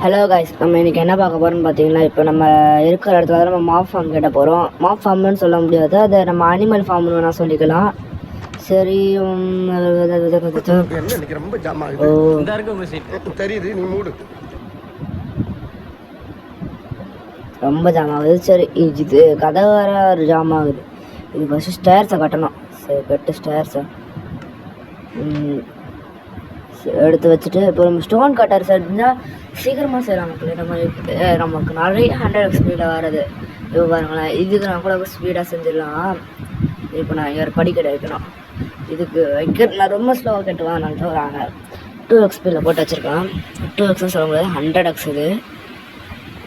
Hello guys, நம்ம இன்றைக்கி என்ன பார்க்க போகிறோம்னு பார்த்தீங்கன்னா, இப்போ நம்ம இருக்கிற இடத்துல தான் நம்ம மாப் ஃபார்ம் கேட்ட போகிறோம். மாப் ஃபார்ம்னு சொல்ல முடியாது, அதை நம்ம அனிமல் ஃபார்ம்னு வேணால் சொல்லிக்கலாம். சரி, ரொம்ப ஜாம் ஆகுது. சரி, இது கதை வேற ஒரு ஜாம் ஆகுது. இது ஃபஸ்ட்டு ஸ்டேர்ஸை கட்டணும். சரி, கட்டு ஸ்டேர்ஸை எடுத்து வச்சுட்டு, இப்போ நம்ம ஸ்டோன் கட்டர் செஞ்சால் சீக்கிரமாக செய்யலாம். நமக்கு நிறைய 100x ஸ்பீடாக வர்றது. இப்போ பாருங்களேன், இதுக்கு நான் கூட ஸ்பீடாக செஞ்சிடலாம். இப்போ நான் இங்கே ஒரு படிக்கடை வைக்கணும். இதுக்கு நான் ரொம்ப ஸ்லோவாக கட்டுவேன். நான் சொல்கிறாங்க 2x ஸ்பீடில் போட்டு வச்சுருக்கேன். 2xன்னு சொல்ல முடியாது, 100x இது.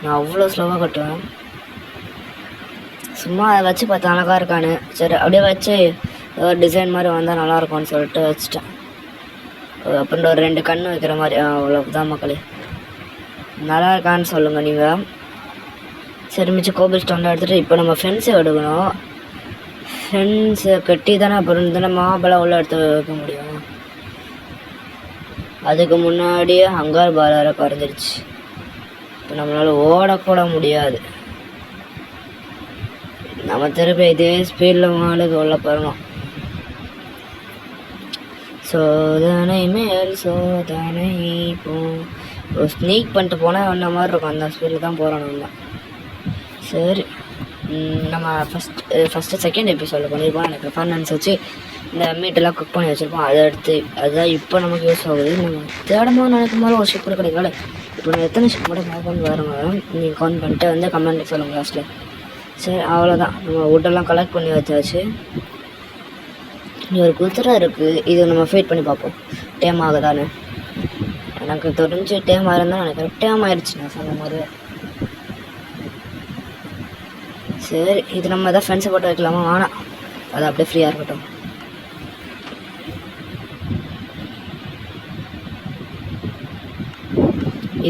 நான் அவ்வளோ ஸ்லோவாக கட்டுவேன். சும்மா அதை வச்சு பார்த்தா அழகாக இருக்கான்னு. சரி, அப்படியே வச்சு டிசைன் மாதிரி வந்தால் நல்லாயிருக்கும்னு சொல்லிட்டு வச்சுட்டேன். அப்புறம் ஒரு 2 கண் வைக்கிற மாதிரி. அவ்வளோதான் மக்களே, நல்லா இருக்கான்னு சொல்லுங்கள் நீங்கள். சரி, மிச்சம் கோபிள் ஸ்டோன் எடுத்துகிட்டு இப்போ நம்ம ஃபென்ஸை எடுக்கணும். ஃபென்ஸை கட்டி தானே அப்புறம் தானே மாபெல்லாம் உள்ள எடுத்து வைக்க முடியும். அதுக்கு முன்னாடியே ஹங்கார் பார் வேறு குறைஞ்சிருச்சு. இப்போ நம்மளால் ஓடக்கூட முடியாது. நம்ம திருப்பி இதே ஸ்பீடில் மாலுக்கு உள்ள போகணும். சோதனை மேல் சோதனை இப்போ ஸ்னீக் பண்ணிட்டு போனால் அந்த மாதிரி இருக்கும். அந்த ஸ்பீடில் தான் போகிறோம் நம்ம. சரி, நம்ம ஃபஸ்ட்டு செகண்ட் எபிசோடில் பண்ணியிருப்போம். எனக்கு ஃபைனான்ஸ் வச்சு இந்த மீட்டெல்லாம் குக் பண்ணி வச்சுருப்போம். அதை எடுத்து அதுதான் இப்போ நமக்கு யூஸ் ஆகுது. நம்ம தேடமாக நினைக்கும் போது ஒரு ஷிப் கூட கிடைக்கல. இப்போ நான் எத்தனை ஷிப் கூட பார்க்கணும் வருங்க. நீங்கள் கவுண்ட் பண்ணிட்டு வந்து கமெண்ட் சொல்லுங்கள் லாஸ்ட்டில். சரி, அவ்வளோதான். நம்ம வுட்டெல்லாம் கலெக்ட் பண்ணி வச்சாச்சு. இங்கே ஒரு குதிரை இருக்குது. இது நம்ம ஃபைட் பண்ணி பார்ப்போம் டேம் ஆகுதானே. எனக்கு தெரிஞ்சு டேம் ஆயிருந்தால் நினைக்கிறேன். டேம் ஆயிடுச்சு நான் சொன்ன மாதிரி. சரி, இது நம்ம எதாவது ஃப்ரெண்ட்ஸை போட்டு வைக்கலாமா? ஆனால் அது அப்படியே ஃப்ரீயாக இருக்கட்டும்.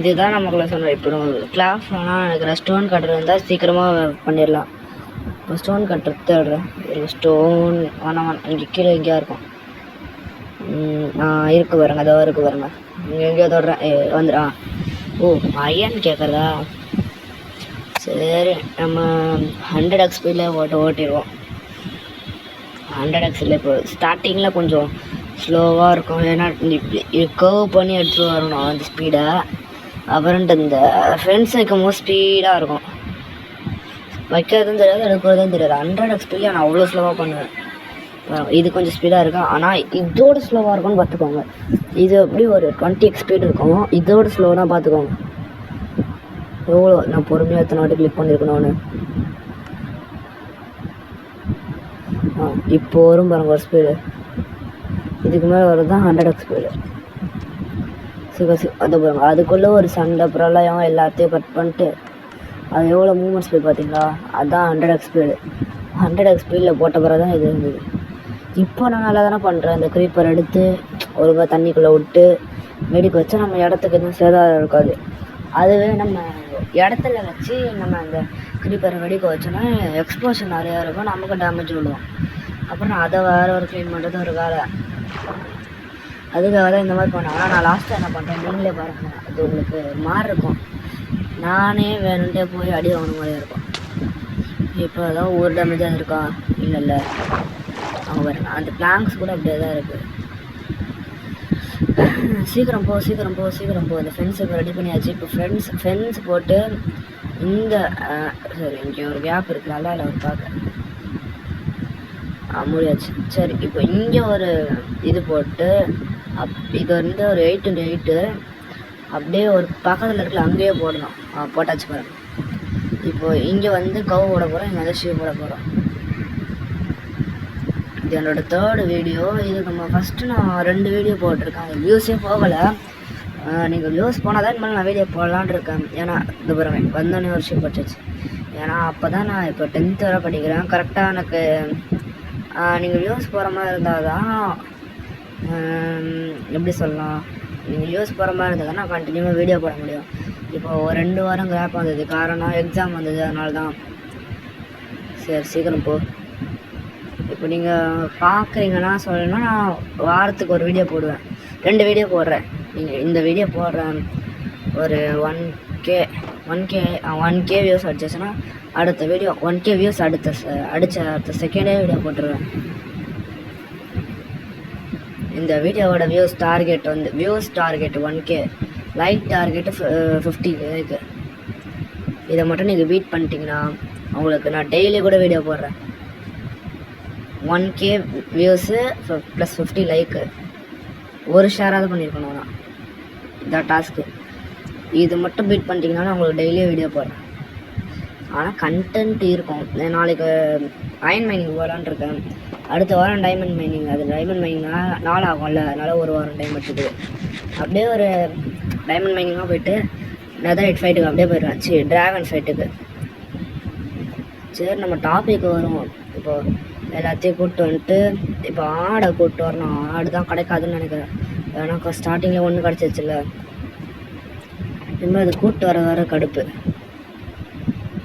இதுதான் நமக்குள்ள சொன்னேன். இப்போ கிளாஸ் ஆனால் எனக்கு ஸ்டோன் கட்டர் இருந்தால் சீக்கிரமாக பண்ணிடலாம். இப்போ ஸ்டோன் கட்டர் தேடுறேன். ஒரு ஸ்டோன் ஆனால் இங்கே கீழே எங்கேயா இருக்கும். இருக்கு பாருங்க, அதோ இருக்கு பாருங்க. இங்கே எங்கேயோ தொடுறேன். வந்துடும். ஓ, அயன் கேட்குறதா? சரி, நம்ம 100x ஸ்பீடில் ஓட்டிடுவோம். 100x இல்லை. இப்போ ஸ்டார்டிங்கில் கொஞ்சம் ஸ்லோவாக இருக்கும். ஏன்னா கர்வ் பண்ணி எடுத்துகிட்டு வரணும் அந்த ஸ்பீடை. அப்புறம்ட்டு இந்த ஃப்ரெண்ட்ஸ் வைக்கும்போது ஸ்பீடாக இருக்கும். வைக்கிறதும் தெரியாது, எடுக்கிறதும் தெரியாது. 100x ஸ்பீடில் நான் அவ்வளோ ஸ்லோவாக பண்ணுவேன். இது கொஞ்சம் ஸ்பீடாக இருக்கும், ஆனால் இதோட ஸ்லோவாக இருக்கும்னு பார்த்துக்கோங்க. இது அப்படி ஒரு 20x ஸ்பீடு இருக்கும். இதோட ஸ்லோவாக பார்த்துக்கோங்க. எவ்வளோ நான் பொறுமையாக எத்தனை வாட்டி கிளிக் பண்ணியிருக்கணும்னு. இப்போ வரும் பாருங்க ஒரு ஸ்பீடு. இதுக்கு மேலே வரது தான் 100x ஸ்பீடு. அதை பாருங்க, அதுக்குள்ளே ஒரு சண்டை பிரளயம் எல்லாத்தையும் கட் பண்ணிட்டு அது எவ்வளோ மூமெண்ட் ஸ்பீட் பார்த்தீங்களா? அதுதான் 100x ஸ்பீடு. 100x ஸ்பீடில் போட்ட பிறகு தான் இது இருந்தது. இப்போ நான் நல்லா தானே பண்ணுறேன். இந்த க்ரீப்பர் எடுத்து ஒரு தண்ணிக்குள்ளே விட்டு வெடிக்க வச்சா நம்ம இடத்துக்கு எதுவும் சேதாரம் இருக்காது. அதுவே நம்ம இடத்துல வச்சு நம்ம அந்த க்ரீப்பரை வெடிக்க வச்சோன்னா எக்ஸ்ப்ளோஷன் நிறையா இருக்கும், நமக்கு டேமேஜ் விடுவோம். அப்புறம் அதை வேறு ஒரு க்ளீன் பண்ணுறது ஒரு வேலை. அதுக்காக தான் இந்த மாதிரி பண்ணேன். ஆனால் நான் லாஸ்ட்டாக என்ன பண்ணுறேன் நீங்களே பாருங்கள். அது உங்களுக்கு மாறி இருக்கும். நானே வேணுன்ட்டே போய் அடி வாங்கின மாதிரி இருக்கும். இப்போ அதான் ஒரு டேமேஜாக இருக்கா? இல்லை, அவங்க பாருங்க, அந்த பிளாங்க்ஸ் கூட அப்படியே தான் இருக்குது. சீக்கிரம் போ. இந்த ஃப்ரெண்ட்ஸுக்கு ரெடி பண்ணியாச்சு. இப்போ ஃப்ரெண்ட்ஸ் போட்டு இந்த சரி, இங்கே ஒரு கேப் இருக்குது. நல்லா இல்லை ஒரு பார்க்க முடியாச்சு. சரி, இப்போ இங்கே ஒரு இது போட்டு இது வந்து ஒரு 8x8 அப்படியே ஒரு பக்கத்தில் இருக்கல அங்கேயே போடணும். போட்டாச்சு பாருங்க. இப்போ இங்கே வந்து கவ் போட போகிறோம், இங்கே வந்து ஷீ போட போகிறோம். இது என்னோடய 3rd வீடியோ. இது நம்ம ஃபஸ்ட்டு நான் 2 வீடியோ போட்டிருக்கேன். அது வியூஸே போகலை. நீங்கள் வியூஸ் போனால் தான் இனிமேல் நான் வீடியோ போடலான் இருக்கேன். ஏன்னா இது பாருங்க, வந்தோடனே ஒரு ஷீ போட்டுச்சு. ஏன்னா அப்போ தான் நான் இப்போ 10th வரை படிக்கிறேன். கரெக்டாக எனக்கு நீங்கள் வியூஸ் போகிற மாதிரி இருந்தால் தான் எப்படி சொல்லலாம், நீங்கள் வியூஸ் போகிற மாதிரி இருந்தால் தான் நான் கண்டினியூவாக வீடியோ போட முடியும். இப்போ ஒரு 2 வாரம் கேப் வந்தது, காரணம் எக்ஸாம் வந்தது, அதனால தான். சரி, சீக்கிரம் போ. இப்போ நீங்கள் பார்க்குறீங்கன்னா சொல்லணும்னா நான் வாரத்துக்கு ஒரு வீடியோ போடுவேன், 2 வீடியோ போடுறேன். நீங்கள் இந்த வீடியோ போடுறேன், ஒரு 1K வியூஸ் அடிச்சிச்சுன்னா அடுத்த வீடியோ 1K வியூஸ் அடுத்த செகண்டே வீடியோ போட்டுருவேன். இந்த வீடியோவோட views target 1K, like target 50 like. இதை மட்டும் நீங்கள் பீட் பண்ணிட்டீங்கன்னா உங்களுக்கு நான் டெய்லி கூட வீடியோ போடுறேன். 1K வியூஸு ப்ளஸ் 50 லைக்கு, ஒரு ஷேராவது பண்ணியிருக்கணும். நான் இதான் டாஸ்க்கு. இது மட்டும் பீட் பண்ணிட்டீங்கன்னா உங்களுக்கு டெய்லியும் வீடியோ போடுறேன். ஆனால் கண்டென்ட் இருக்கும். நாளைக்கு அயன் மைனிங் போகலான்னு இருக்கேன். அடுத்த வாரம் டைமண்ட் மைனிங். அது டைமண்ட் மைனிங்னா நாள் ஆகும்ல, அதனால் ஒரு வாரம் டைம் எடுத்துது. அப்படியே ஒரு டைமண்ட் மைனிங்காக போயிட்டு நெதரைட் ஃபைட்டுக்கு அப்படியே போயிடுவேன். ட்ராகன் ஃபைட்டுக்கு. சரி, நம்ம டாபிக் வரும். இப்போது எல்லாத்தையும் கூப்பிட்டு வந்துட்டு இப்போ ஆடை கூப்பிட்டு வரணும். ஆடு தான் கிடைக்காதுன்னு நினைக்கிறேன். ஏன்னா ஸ்டார்டிங்கில் ஒன்று கிடச்சிச்சுல்ல, இனிமேல் அது கூப்பிட்டு வர கடுப்பு.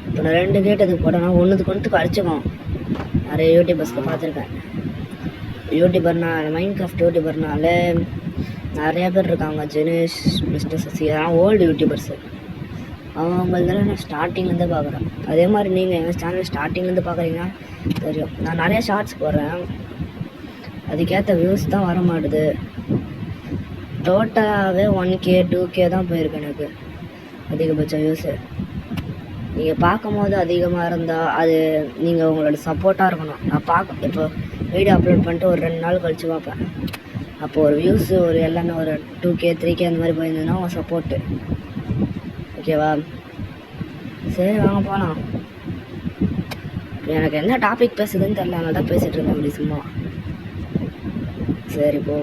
இப்போ நான் 2 கேட்டதுக்கு போட்டேன்னா ஒன்றுக்கு அடிச்சுக்கும். நிறைய யூடியூபர்ஸில் பார்த்துருக்கேன். மைண்ட் கிராஃப்ட் யூடியூபர்னால நிறையா பேர் இருக்காங்க. ஜெனேஷ், மிஸ்டர் சசி, அதெல்லாம் ஓல்டு யூடியூபர்ஸு. அவங்களதெல்லாம் நான் ஸ்டார்டிங்லேருந்து பார்க்குறேன். அதே மாதிரி நீங்கள் எங்கள் சேனல் ஸ்டார்டிங்லேருந்து பார்க்குறீங்கன்னா தெரியும். நான் நிறையா ஷார்ட்ஸ் போடுறேன், அதுக்கேற்ற வியூஸ் தான் வர மாட்டுது. டோட்டலாகவே 1K 2K தான் போயிருக்கு எனக்கு அதிகபட்ச வியூஸு. நீங்கள் பார்க்கும் போது அதிகமாக இருந்தால் அது நீங்கள் உங்களோட சப்போர்ட்டாக இருக்கணும். நான் இப்போ வீடியோ அப்லோட் பண்ணிட்டு ஒரு 2 நாள் கழித்து பார்ப்பேன். அப்போது ஒரு வியூஸு எல்லாமே ஒரு 2K 3K அந்த மாதிரி போயிருந்ததுன்னா உங்கள் சப்போர்ட்டு. ஓகேவா? சரி, வாங்க போகலாம். எனக்கு என்ன டாபிக் பேசுதுன்னு தெரியல, அதனால தான் பேசிகிட்டு இருக்கேன் அப்படி சும்மா. சரி போ.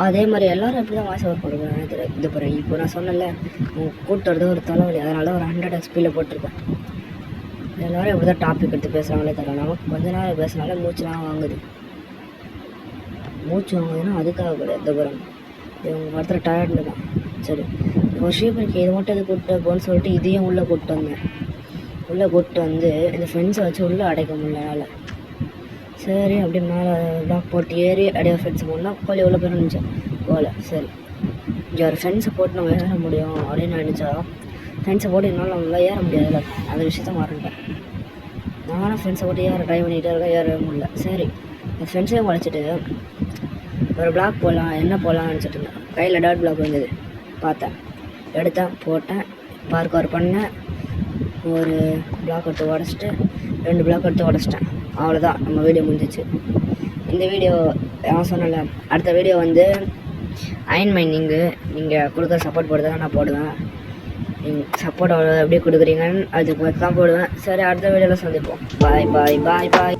அதே மாதிரி எல்லோரும் எப்படி தான் வாய்ஸ் ஓவர் பண்ணுறேன் தெரியாது. இது பாருங்க, இப்போ நான் சொன்னல கூட்டுறது ஒரு தலைவலி, அதனால ஒரு 100 XPயில் போட்டிருக்கேன். எல்லோரும் எப்படி தான் டாபிக் எடுத்து பேசுகிறாங்களே தெரியல. நமக்கு கொஞ்ச நேரம் பேசினாலே மூச்சுலாம் வாங்குது. மூச்சு வாங்குதுன்னா அதுக்காக கிடையாது. இது பாருங்க, இவங்க படுத்துகிற டயர்டில் தான். சரி, ஒரு ஷீப்பனுக்கு இது மட்டும் இது கூப்பிட்டு போன்னு சொல்லிட்டு இதையும் உள்ளே கூப்பிட்டு வந்தேன். உள்ளே கூப்பிட்டு வந்து இந்த ஃப்ரெண்ட்ஸை வச்சு உள்ளே அடைக்க முடியல. சரி, அப்படி மேலே லாக் போட்டு ஏறி அப்படியே ஃப்ரெண்ட்ஸை போனால் கோழி உள்ள போய் நினச்சா போகல. சரி, இங்கே ஒரு ஃப்ரெண்ட்ஸை போட்டு நம்ம ஏற முடியும் அப்படின்னு நினச்சா ஃப்ரெண்ட்ஸை போட்டு என்னால் நம்மளால் ஏற முடியாதுல்ல. அந்த விஷயத்த மறந்துட்டேன். நானும் ஃப்ரெண்ட்ஸை போட்டு ட்ரை பண்ணிகிட்டே இருக்கேன், ஏறவே முடியல. சரி, என் ஃப்ரெண்ட்ஸையும் உழைச்சிட்டு ஒரு பிளாக் போடலாம், என்ன போடலாம்னு நினச்சிட்டு இருந்தேன். கையில் டாட் பிளாக் வந்தது, பார்த்தேன், எடுத்தேன், போட்டேன், பார்க் கவர் பண்ணேன். ஒரு பிளாக் எடுத்து உடச்சிட்டு 2 பிளாக் எடுத்து உடச்சிட்டேன். அவ்வளோதான், நம்ம வீடியோ முடிஞ்சிச்சு. இந்த வீடியோ நான் சொன்னல, அடுத்த வீடியோ வந்து அயன் மைனிங்கு. நீங்கள் கொடுக்குற சப்போர்ட் போட்டு தான் நான் போடுவேன். நீங்கள் சப்போர்ட் அவ்வளோ எப்படி கொடுக்குறீங்கன்னு அதுக்கு மட்டும் தான் போடுவேன். சரி, அடுத்த வீடியோவில் சந்திப்போம். பாய் பாய் பாய் பாய்.